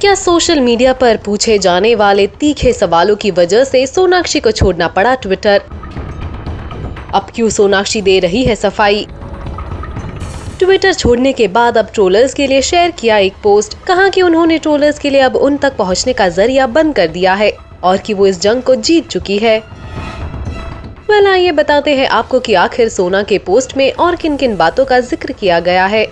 क्या social media पर पूछे जाने वाले तीखे सवालों की वजह से सोनाक्षी को छोड़ना पड़ा ट्विटर? अब क्यों सोनाक्षी दे रही है सफाई? ट्विटर छोड़ने के बाद अब ट्रोलर्स के लिए शेयर किया एक पोस्ट, कहा कि उन्होंने ट्रोलर्स के लिए अब उन तक पहुंचने का जरिया बंद कर दिया है और कि वो इस जंग को जीत चुकी है। आइए बताते हैं आपको कि आखिर सोना के पोस्ट में और किन किन बातों का जिक्र किया गया है।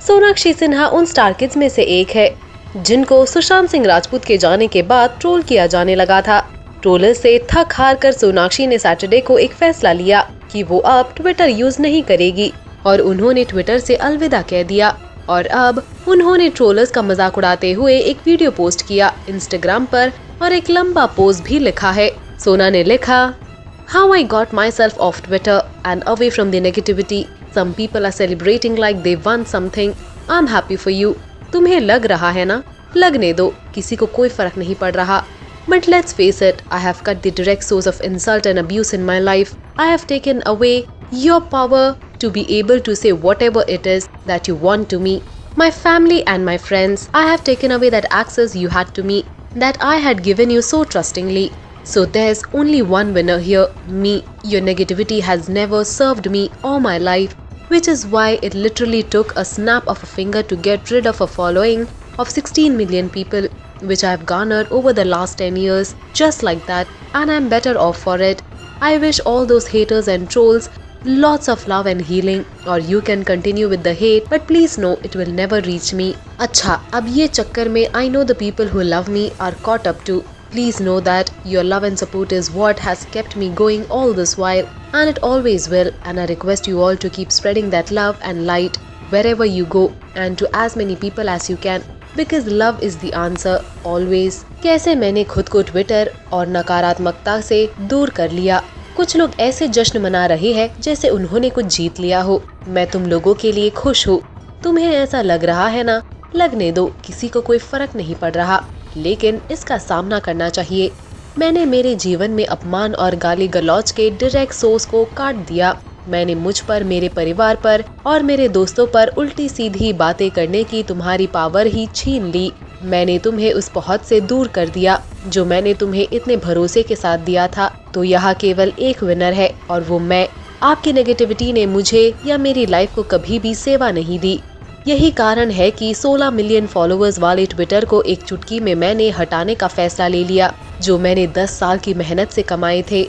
सोनाक्षी सिन्हा उन स्टार किड्स में से एक है जिनको सुशांत सिंह राजपूत के जाने के बाद ट्रोल किया जाने लगा था। ट्रोलर से थक हार कर सोनाक्षी ने सैटरडे को एक फैसला लिया कि वो अब ट्विटर यूज नहीं करेगी और उन्होंने ट्विटर से अलविदा कह दिया। और अब उन्होंने ट्रोलर्स का मजाक उड़ाते हुए एक वीडियो पोस्ट किया इंस्टाग्राम पर और एक लंबा पोस्ट भी लिखा है। सोना ने लिखा, How I got myself off Twitter and away from the negativity. Some people are celebrating like they won something. I'm happy for you. तुम्हें लग रहा है ना? लगने दो, किसी को कोई फर्क नहीं पड़ रहा। But let's face it, I have cut the direct source of insult and abuse in my life. I have taken away your power to be able to say whatever it is that you want to me. My family and my friends, I have taken away that access you had to me, that I had given you so trustingly. So there's only one winner here, me. Your negativity has never served me all my life, which is why it literally took a snap of a finger to get rid of a following of 16 million people, which I have garnered over the last 10 years, just like that, and I'm better off for it. I wish all those haters and trolls lots of love and healing, or you can continue with the hate, but please know it will never reach me. अच्छा, अब ये चक्कर में I know the people who love me are caught up too. Please know that your love and support is what has kept me going all this while, and it always will, and I request you all to keep spreading that love and light wherever you go and to as many people as you can, because love is the answer always. कैसे मैंने खुद को Twitter और नकारात्मकता से दूर कर लिया। कुछ लोग ऐसे जश्न मना रहे हैं जैसे उन्होंने कुछ जीत लिया हो। मैं तुम लोगों के लिए खुश हूँ। तुम्हें ऐसा लग रहा है ना? लगने दो, किसी को कोई फर्क नहीं पड़ रहा, लेकिन इसका सामना करना चाहिए। मैंने मेरे जीवन में अपमान और गाली गलौज के डायरेक्ट सोर्स को काट दिया। मैंने मुझ पर, मेरे परिवार पर और मेरे दोस्तों पर उल्टी सीधी बातें करने की तुम्हारी पावर ही छीन ली। मैंने तुम्हें उस पहुंच से दूर कर दिया जो मैंने तुम्हें इतने भरोसे के साथ दिया था। तो यहाँ केवल एक विनर है और वो मैं। आपकी नेगेटिविटी ने मुझे या मेरी लाइफ को कभी भी सेवा नहीं दी। यही कारण है कि 16 मिलियन फॉलोअर्स वाले ट्विटर को एक चुटकी में मैंने हटाने का फैसला ले लिया, जो मैंने 10 साल की मेहनत से कमाए थे।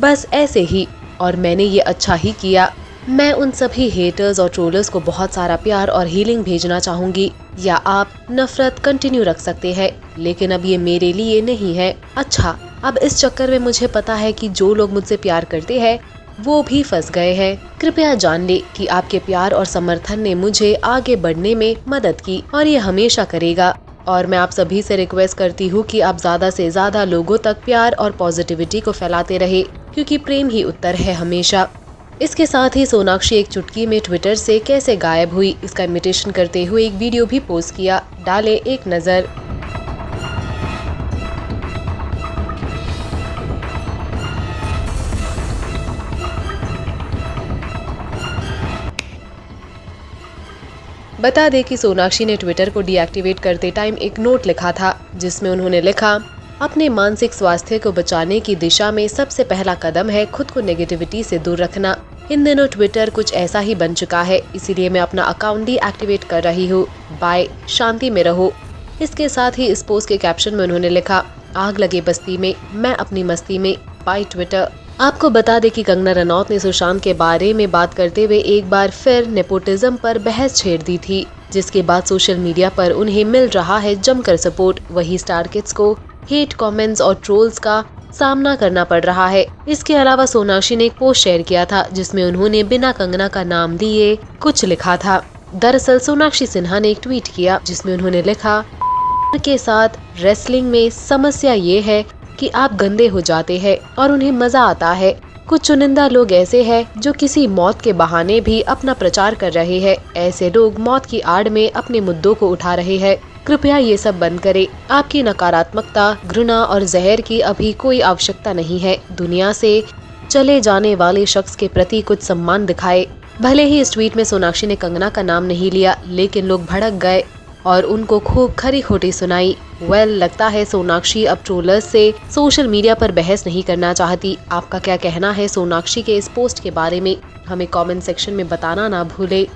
बस ऐसे ही, और मैंने ये अच्छा ही किया। मैं उन सभी हेटर्स और ट्रोलर्स को बहुत सारा प्यार और हीलिंग भेजना चाहूंगी, या आप नफरत कंटिन्यू रख सकते हैं, लेकिन अब ये मेरे लिए नहीं है। अच्छा, अब इस चक्कर में मुझे पता है कि जो लोग मुझसे प्यार करते हैं वो भी फंस गए हैं। कृपया जान ले कि आपके प्यार और समर्थन ने मुझे आगे बढ़ने में मदद की और ये हमेशा करेगा। और मैं आप सभी से रिक्वेस्ट करती हूँ कि आप ज्यादा से ज्यादा लोगों तक प्यार और पॉजिटिविटी को फैलाते रहे, क्योंकि प्रेम ही उत्तर है हमेशा। इसके साथ ही सोनाक्षी एक चुटकी में ट्विटर से कैसे गायब हुई, इसका इमिटेशन करते हुए एक वीडियो भी पोस्ट किया। डाले एक नजर। बता दें कि सोनाक्षी ने ट्विटर को डीएक्टिवेट करते टाइम एक नोट लिखा था, जिसमें उन्होंने लिखा, अपने मानसिक स्वास्थ्य को बचाने की दिशा में सबसे पहला कदम है खुद को नेगेटिविटी से दूर रखना। इन दिनों ट्विटर कुछ ऐसा ही बन चुका है, इसीलिए मैं अपना अकाउंट डीएक्टिवेट कर रही हूँ। बाय, शांति में रहो। इसके साथ ही इस पोस्ट के कैप्शन में उन्होंने लिखा, आग लगे बस्ती में, मैं अपनी मस्ती में। Bye Twitter. आपको बता दें कि कंगना रनौत ने सुशांत के बारे में बात करते हुए एक बार फिर नेपोटिज्म पर बहस छेड़ दी थी, जिसके बाद सोशल मीडिया पर उन्हें मिल रहा है जमकर सपोर्ट। वही स्टार किड्स को हेट कमेंट्स और ट्रोल्स का सामना करना पड़ रहा है। इसके अलावा सोनाक्षी ने एक पोस्ट शेयर किया था, जिसमें उन्होंने बिना कंगना का नाम लिए कुछ लिखा था। दरअसल सोनाक्षी सिन्हा ने एक ट्वीट किया, जिसमें उन्होंने लिखा, के साथ रेसलिंग में समस्या ये है कि आप गंदे हो जाते हैं और उन्हें मजा आता है। कुछ चुनिंदा लोग ऐसे हैं जो किसी मौत के बहाने भी अपना प्रचार कर रहे हैं। ऐसे लोग मौत की आड़ में अपने मुद्दों को उठा रहे हैं। कृपया ये सब बंद करें। आपकी नकारात्मकता, घृणा और जहर की अभी कोई आवश्यकता नहीं है। दुनिया से चले जाने वाले शख्स के प्रति कुछ सम्मान दिखाए। भले ही इस ट्वीट में सोनाक्षी ने कंगना का नाम नहीं लिया, लेकिन लोग भड़क गए और उनको खूब खरी खोटी सुनाई। लगता है सोनाक्षी अब ट्रोलर्स से सोशल मीडिया पर बहस नहीं करना चाहती। आपका क्या कहना है सोनाक्षी के इस पोस्ट के बारे में? हमें कमेंट सेक्शन में बताना ना भूले।